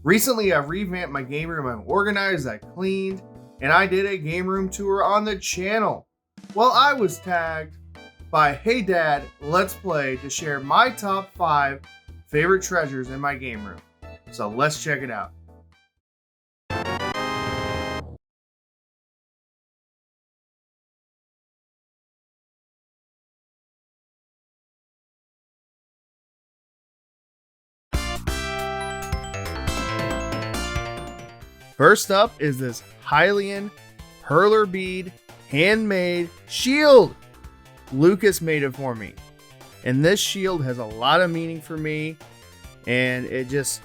Recently, I revamped my game room. I organized, I cleaned, and I did a game room tour on the channel. Well, I was tagged by Hey Dad, Let's Play to share my top 5 favorite treasures in my game room. So let's check it out. First up is this Hylian Perler Bead handmade shield. Lucas made it for me. And this shield has a lot of meaning for me, and it just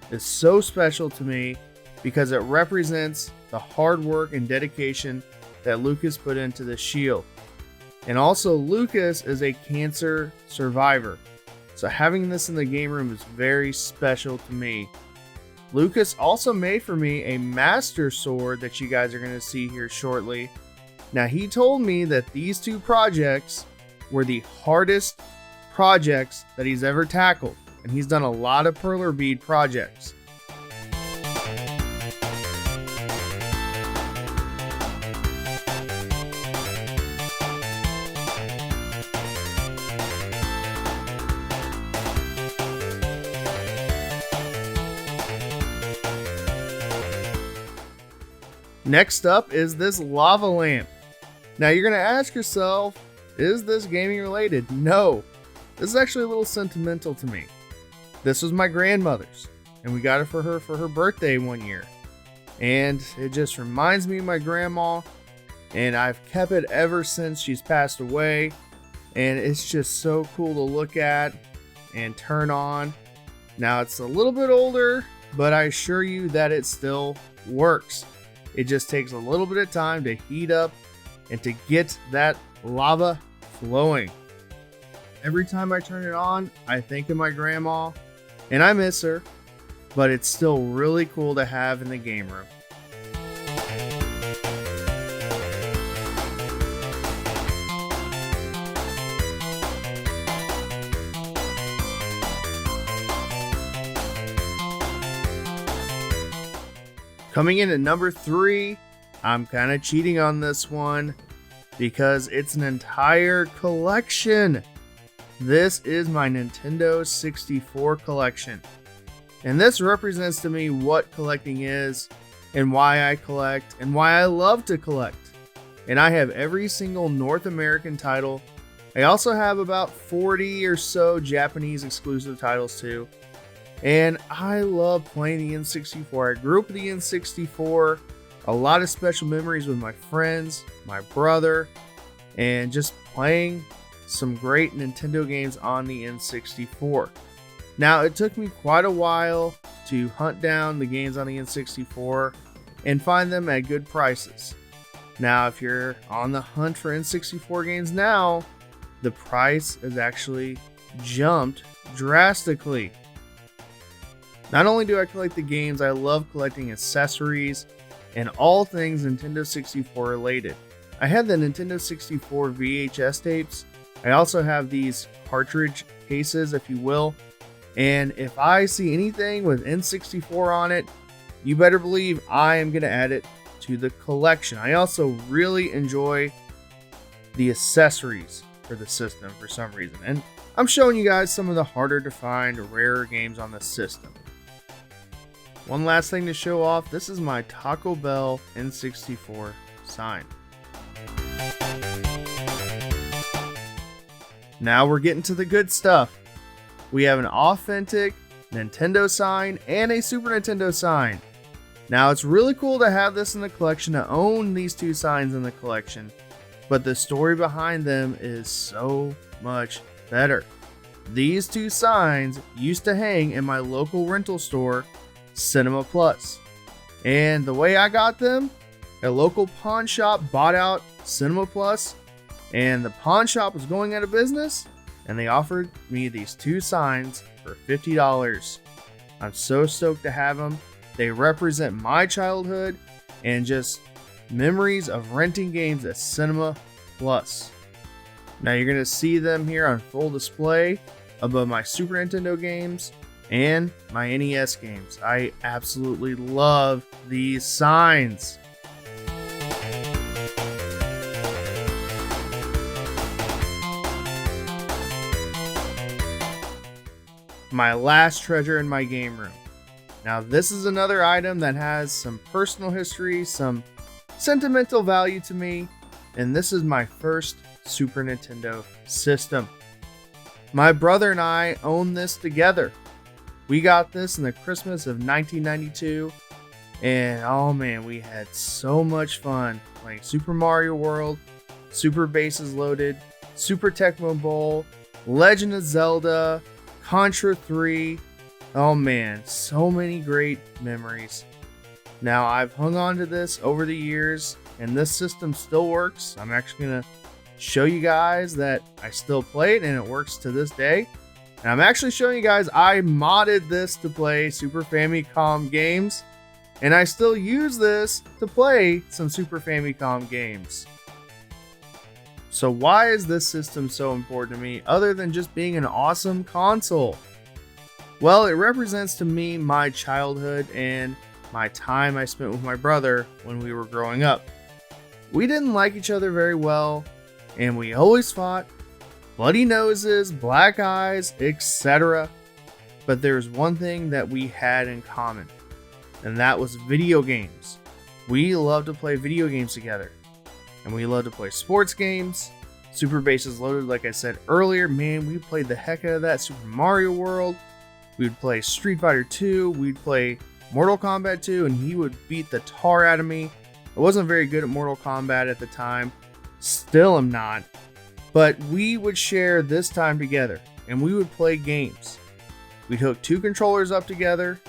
is so special to me because it represents the hard work and dedication that Lucas put into the shield. And also, Lucas is a cancer survivor, so having this in the game room is very special to me. Lucas also made for me a master sword that you guys are going to see here shortly. Now, he told me that these two projects were the hardest projects that he's ever tackled, and he's done a lot of Perler bead projects. Next up is this lava lamp. Now you're going to ask yourself, is this gaming related? No, this is actually a little sentimental to me. This was my grandmother's, and we got it for her birthday one year. And it just reminds me of my grandma, and I've kept it ever since she's passed away. And it's just so cool to look at and turn on. Now it's a little bit older, but I assure you that it still works. It just takes a little bit of time to heat up and to get that lava flowing. Every time I turn it on, I think of my grandma and I miss her, but it's still really cool to have in the game room. Coming in at number 3, I'm kind of cheating on this one because it's an entire collection. This is my Nintendo 64 collection. And this represents to me what collecting is and why I collect and why I love to collect. And I have every single North American title. I also have about 40 or so Japanese exclusive titles too. And I love playing the N64. I grew up with the N64. A lot of special memories with my friends, my brother, and just playing some great Nintendo games on the N64. Now, it took me quite a while to hunt down the games on the N64 and find them at good prices. Now, if you're on the hunt for N64 games now, the price has actually jumped drastically. Not only do I collect the games, I love collecting accessories and all things Nintendo 64 related. I have the Nintendo 64 VHS tapes. I also have these cartridge cases, if you will. And if I see anything with N64 on it, you better believe I am going to add it to the collection. I also really enjoy the accessories for the system for some reason. And I'm showing you guys some of the harder to find, rarer games on the system. One last thing to show off, this is my Taco Bell N64 sign. Now we're getting to the good stuff. We have an authentic Nintendo sign and a Super Nintendo sign. Now it's really cool to have this in the collection, to own these two signs in the collection, but the story behind them is so much better. These two signs used to hang in my local rental store, Cinema Plus. And the way I got them, a local pawn shop bought out Cinema Plus, and the pawn shop was going out of business, and they offered me these two signs for $50. I'm so stoked to have them. They represent my childhood and just memories of renting games at Cinema Plus. Now you're going to see them here on full display above my Super Nintendo games. and my NES games. I absolutely love these signs. My last treasure in my game room. Now, this is another item that has some personal history, some sentimental value to me, and this is my first Super Nintendo system. My brother and I own this together. We got this in the Christmas of 1992, and oh man, we had so much fun playing Super Mario World, Super Bases Loaded, Super Tecmo Bowl, Legend of Zelda, Contra 3. Oh man, so many great memories. Now, I've hung on to this over the years, and this system still works. I'm actually going to show you guys that I still play it, and it works to this day. And I'm actually showing you guys I modded this to play Super Famicom games, and I still use this to play some Super Famicom games. So why is this system so important to me, other than just being an awesome console? Well, it represents to me my childhood and my time I spent with my brother when we were growing up. We didn't like each other very well, and we always fought, bloody noses, black eyes, etc. But there's one thing that we had in common, and that was video games. We loved to play video games together, and we loved to play sports games. Super Bases Loaded, like I said earlier, man, we played the heck out of that. Super Mario World. We'd play Street Fighter 2, we'd play Mortal Kombat 2, and he would beat the tar out of me. I wasn't very good at Mortal Kombat at the time, still am not, but we would share this time together, and we would play games. We'd hook 2 controllers up together,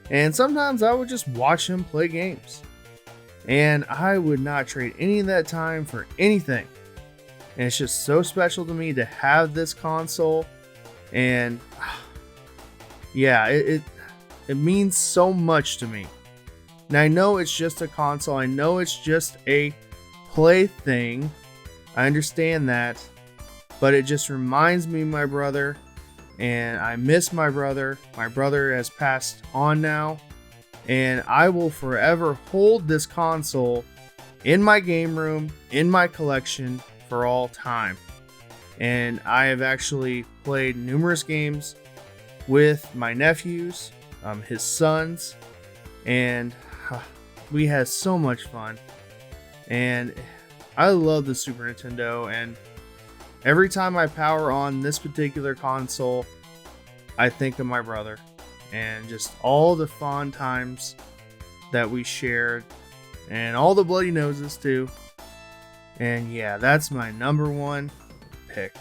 and sometimes I would just watch him play games. And I would not trade any of that time for anything. And it's just so special to me to have this console, and yeah, it means so much to me. And I know it's just a console. I know it's just a plaything. I understand that. But it just reminds me of my brother. And I miss my brother. My brother has passed on now. And I will forever hold this console in my game room, in my collection for all time. And I have actually played numerous games with my nephews, his sons, and we had so much fun. And I love the Super Nintendo, and every time I power on this particular console, I think of my brother and just all the fun times that we shared, and all the bloody noses too. And yeah, that's my number one pick.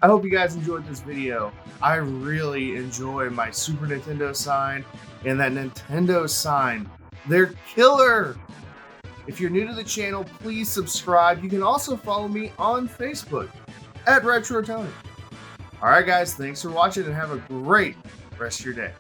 I hope you guys enjoyed this video. I really enjoy my Super Nintendo sign and that Nintendo sign. They're killer! If you're new to the channel, please subscribe. You can also follow me on Facebook at Retro Tony. Alright guys, thanks for watching and have a great rest of your day.